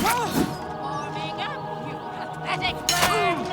Warming up, you pathetic burn!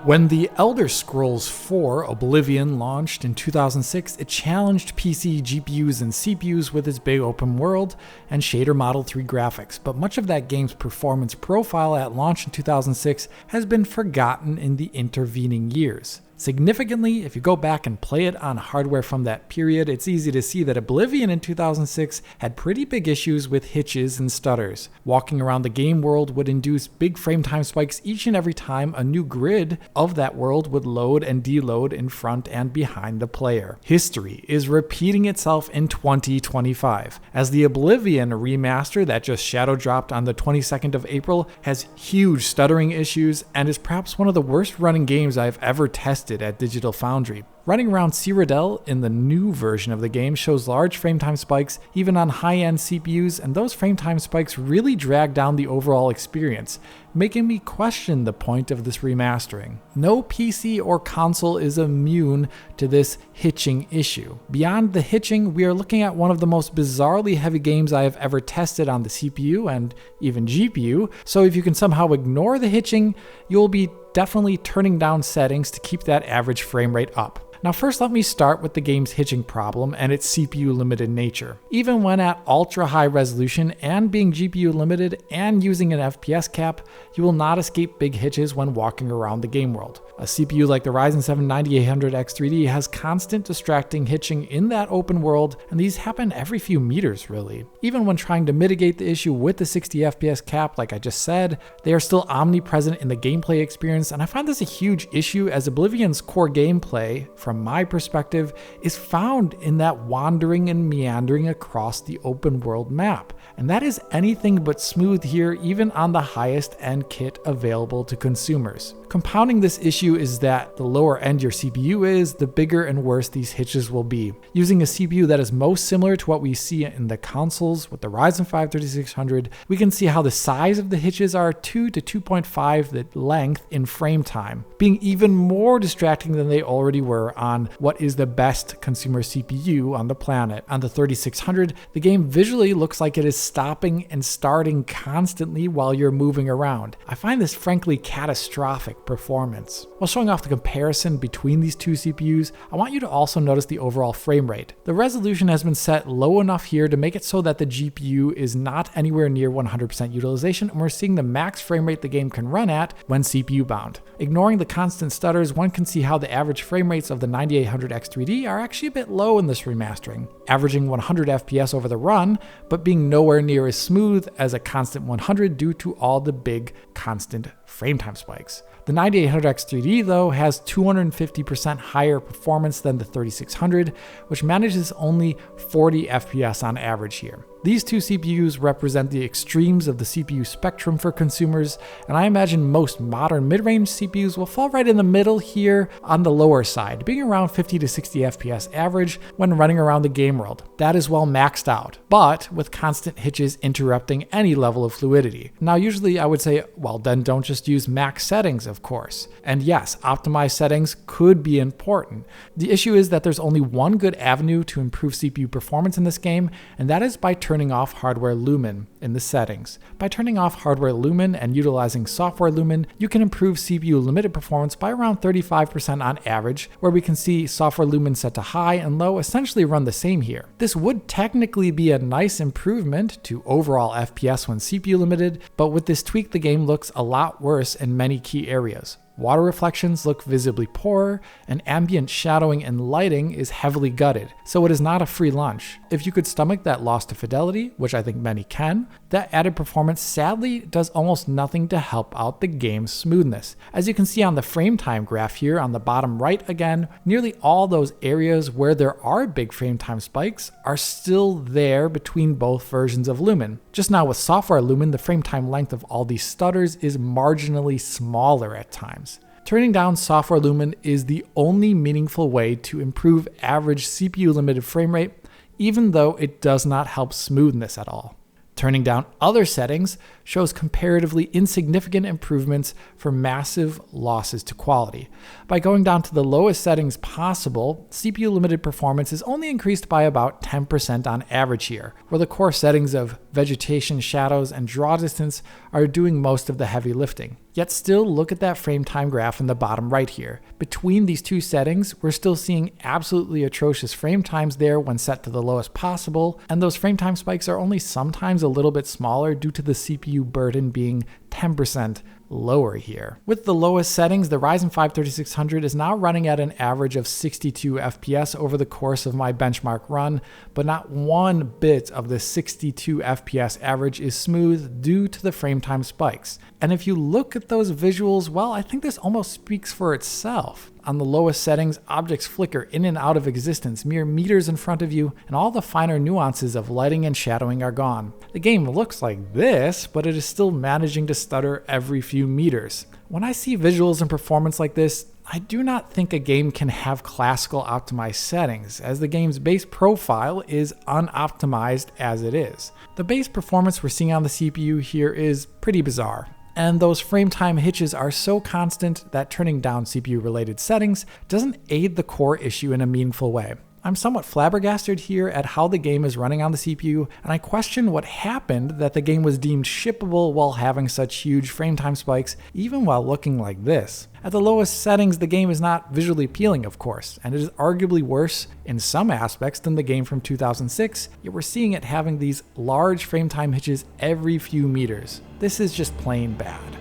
When The Elder Scrolls IV: Oblivion launched in 2006, it challenged PC GPUs and CPUs with its big open world and shader Model 3 graphics, but much of that game's performance profile at launch in 2006 has been forgotten in the intervening years. Significantly, if you go back and play it on hardware from that period, it's easy to see that Oblivion in 2006 had pretty big issues with hitches and stutters. Walking around the game world would induce big frame time spikes each and every time a new grid of that world would load and deload in front and behind the player. History is repeating itself in 2025, as the Oblivion Remaster that just shadow dropped on the 22nd of April has huge stuttering issues and is perhaps one of the worst running games I've ever tested at Digital Foundry. Running around Cyrodiil in the new version of the game shows large frame time spikes even on high-end CPUs, and those frame time spikes really drag down the overall experience, making me question the point of this remastering. No PC or console is immune to this hitching issue. Beyond the hitching, we are looking at one of the most bizarrely heavy games I have ever tested on the CPU and even GPU, so if you can somehow ignore the hitching, you'll be definitely turning down settings to keep that average frame rate up. Now first let me start with the game's hitching problem and its CPU limited nature. Even when at ultra high resolution and being GPU limited and using an FPS cap, you will not escape big hitches when walking around the game world. A CPU like the Ryzen 7 9800X3D has constant distracting hitching in that open world, and these happen every few meters really. Even when trying to mitigate the issue with the 60 FPS cap like I just said, they are still omnipresent in the gameplay experience, and I find this a huge issue as Oblivion's core gameplay, from my perspective, is found in that wandering and meandering across the open world map. And that is anything but smooth here, even on the highest end kit available to consumers. Compounding this issue is that the lower end your CPU is, the bigger and worse these hitches will be. Using a CPU that is most similar to what we see in the consoles with the Ryzen 5 3600, we can see how the size of the hitches are 2 to 2.5 the length in frame time, being even more distracting than they already were on what is the best consumer CPU on the planet. On the 3600, the game visually looks like it is stopping and starting constantly while you're moving around. I find this frankly catastrophic performance. While showing off the comparison between these two CPUs, I want you to also notice the overall frame rate. The resolution has been set low enough here to make it so that the GPU is not anywhere near 100% utilization, and we're seeing the max frame rate the game can run at when CPU bound. Ignoring the constant stutters, one can see how the average frame rates of the 9800X3D are actually a bit low in this remastering, averaging 100 FPS over the run, but being nowhere near as smooth as a constant 100 due to all the big constant frame time spikes. The 9800X3D though has 250% higher performance than the 3600, which manages only 40 FPS on average here. These two CPUs represent the extremes of the CPU spectrum for consumers, and I imagine most modern mid-range CPUs will fall right in the middle here on the lower side, being around 50 to 60 FPS average when running around the game world. That is well maxed out, but with constant hitches interrupting any level of fluidity. Now usually I would say, well then don't just use max settings, of course. And yes, optimized settings could be important. The issue is that there's only one good avenue to improve CPU performance in this game, and that is by turning off hardware lumen in the settings. By turning off hardware lumen and utilizing software lumen, you can improve CPU limited performance by around 35% on average, where we can see software lumen set to high and low essentially run the same here. This would technically be a nice improvement to overall FPS when CPU limited, but with this tweak the game looks a lot worse in many key areas. Water reflections look visibly poorer, and ambient shadowing and lighting is heavily gutted, so it is not a free lunch. If you could stomach that loss to fidelity, which I think many can, that added performance sadly does almost nothing to help out the game's smoothness. As you can see on the frame time graph here on the bottom right again, nearly all those areas where there are big frame time spikes are still there between both versions of Lumen. Just now with software Lumen, the frame time length of all these stutters is marginally smaller at times. Turning down software lumen is the only meaningful way to improve average CPU limited frame rate, even though it does not help smoothness at all. Turning down other settings shows comparatively insignificant improvements for massive losses to quality. By going down to the lowest settings possible, CPU limited performance is only increased by about 10% on average here, where the core settings of vegetation, shadows, and draw distance are doing most of the heavy lifting. Yet still, look at that frame time graph in the bottom right here. Between these two settings, we're still seeing absolutely atrocious frame times there when set to the lowest possible, and those frame time spikes are only sometimes a little bit smaller due to the CPU burden being 10% lower here. With the lowest settings, the Ryzen 5 3600 is now running at an average of 62 FPS over the course of my benchmark run, but not one bit of the 62 FPS average is smooth due to the frame time spikes. And if you look at those visuals, well, I think this almost speaks for itself. On the lowest settings, objects flicker in and out of existence mere meters in front of you, and all the finer nuances of lighting and shadowing are gone. The game looks like this, but it is still managing to stutter every few meters. When I see visuals and performance like this, I do not think a game can have classical optimized settings, as the game's base profile is unoptimized as it is. The base performance we're seeing on the CPU here is pretty bizarre. And those frame time hitches are so constant that turning down CPU related settings doesn't aid the core issue in a meaningful way. I'm somewhat flabbergasted here at how the game is running on the CPU, and I question what happened that the game was deemed shippable while having such huge frame time spikes, even while looking like this. At the lowest settings, the game is not visually appealing, of course, and it is arguably worse in some aspects than the game from 2006, yet we're seeing it having these large frame time hitches every few meters. This is just plain bad.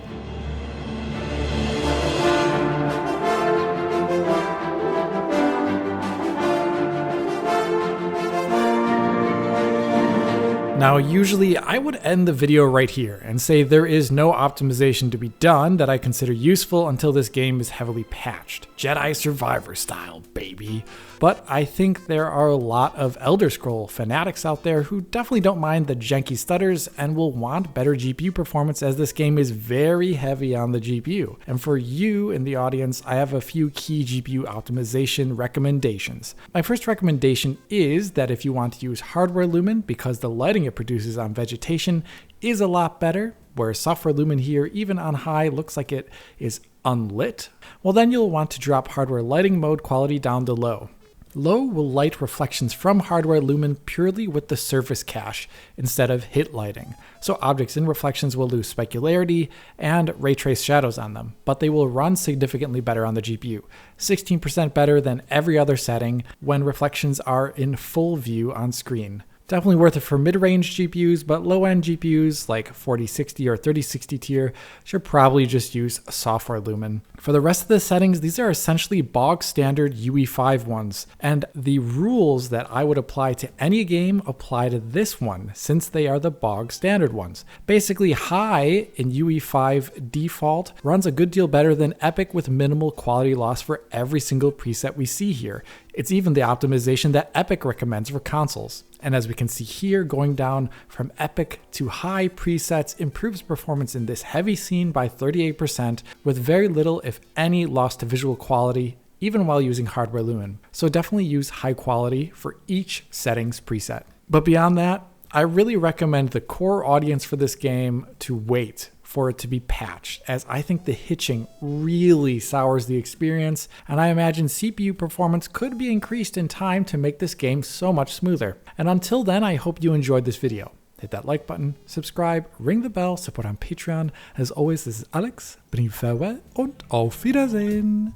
Now, usually I would end the video right here and say there is no optimization to be done that I consider useful until this game is heavily patched. Jedi Survivor style, baby. But I think there are a lot of Elder Scroll fanatics out there who definitely don't mind the janky stutters and will want better GPU performance, as this game is very heavy on the GPU. And for you in the audience, I have a few key GPU optimization recommendations. My first recommendation is that if you want to use hardware lumen, because the lighting it produces on vegetation is a lot better, where software lumen here, even on high, looks like it is unlit, well then you'll want to drop hardware lighting mode quality down to low. Low will light reflections from hardware lumen purely with the surface cache instead of hit lighting, so objects in reflections will lose specularity and ray trace shadows on them, but they will run significantly better on the GPU, 16% better than every other setting when reflections are in full view on screen. Definitely worth it for mid-range GPUs, but low-end GPUs like 4060 or 3060 tier should probably just use software lumen. For the rest of the settings, these are essentially bog standard UE5 ones, and the rules that I would apply to any game apply to this one, since they are the bog standard ones. Basically, high in UE5 default runs a good deal better than Epic with minimal quality loss for every single preset we see here. It's even the optimization that Epic recommends for consoles. And as we can see here, going down from Epic to high presets improves performance in this heavy scene by 38%, with very little, if any, loss to visual quality, even while using hardware lumen. So definitely use high quality for each settings preset. But beyond that, I really recommend the core audience for this game to wait for it to be patched, as I think the hitching really sours the experience, and I imagine CPU performance could be increased in time to make this game so much smoother. And until then, I hope you enjoyed this video. Hit that like button, subscribe, ring the bell, support on Patreon. As always, this is Alex, bidding farewell und auf Wiedersehen.